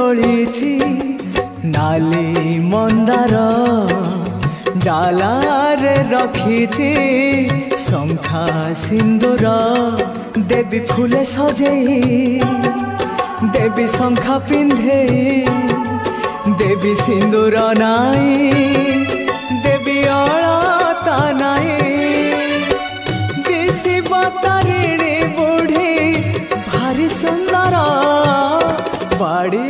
तोळीछि नाली मंदार डालारे रखीछि शंखा सिंदूर देवी फूले सजेई देवी शंखा पिंधे देवी सिंदूर नाई देवी अलता नाई दिशिब तारिणी बुढ़ी भारी सुंदर बाड़ी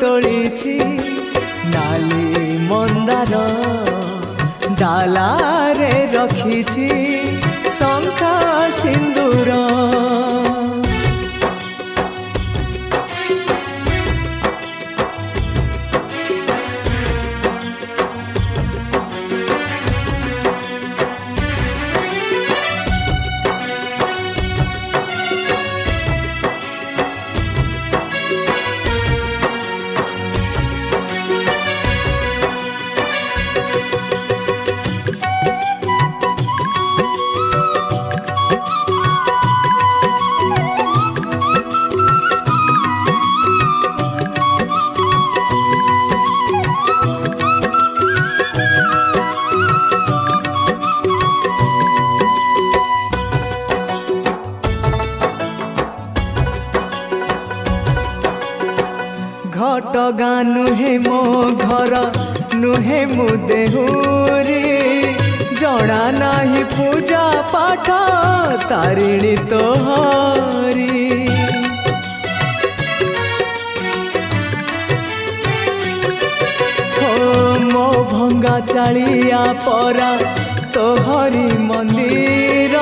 तोळीछि नाली मंदार डालारे रखीछि शंखा सिंदूर घटगा नुहे मो घर नुहे मु देहुरी जड़ा नाही पूजा पाठ तारिणी तोहरी हो मो भंगा चालिया परा तोहरी मंदिर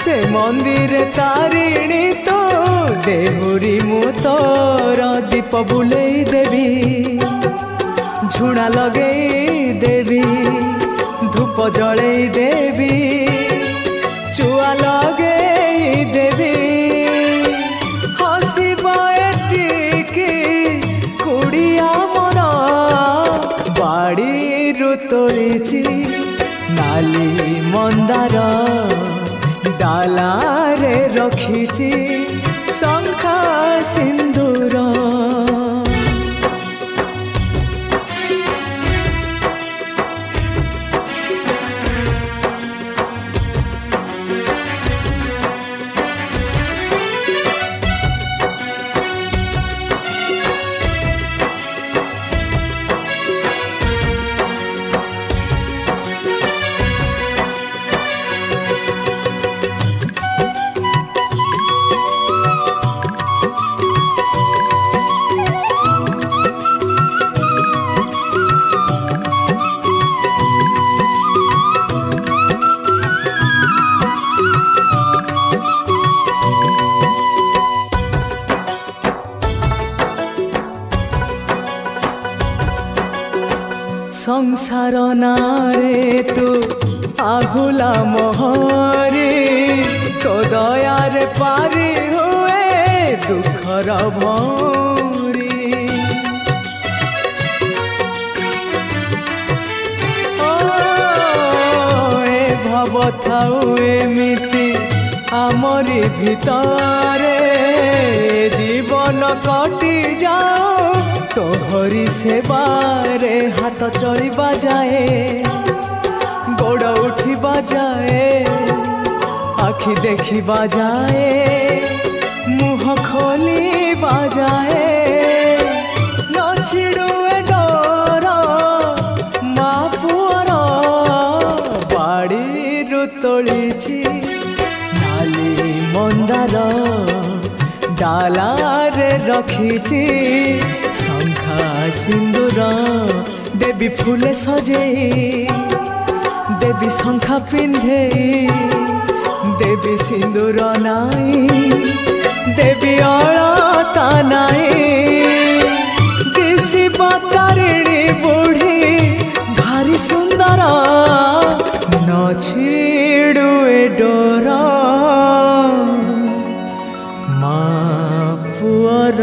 से मंदिर तारिणी तो देहुरी मु तोर दीप बुलेई देवी झुणा लगेई देवी धूप जलेई देवी चुआ लगेई देवी हसीब एटिकी कुड़िया मोर बाड़ी तोळीछि नाली मंदार डालारे रखीछि शंखा सिंदूर संसार नारे तू आहुला मोहरे तो दयारे पारी हुए दुखर भौरी ए भव थाउ एमिति आमरी भितरे जीवन कटि जाओ तोहरी सेवारे हाथ चली बाजाए गोड़ उठी बाजाए आखि देखी बाजाए मुह खोली बाजाए न छिड़ुए डर मा पुअर बाड़ी तोळीछि नाली मंदार डालारे रखीछि शंखा सिंदूर देवी फूले सजेई देवी शंखा पिंधे देवी सिंदूर नाई देवी अलता नाई दिशिब तारिणी बुढ़ी भारी सुंदर न छिड़ुए डोर मा पुअर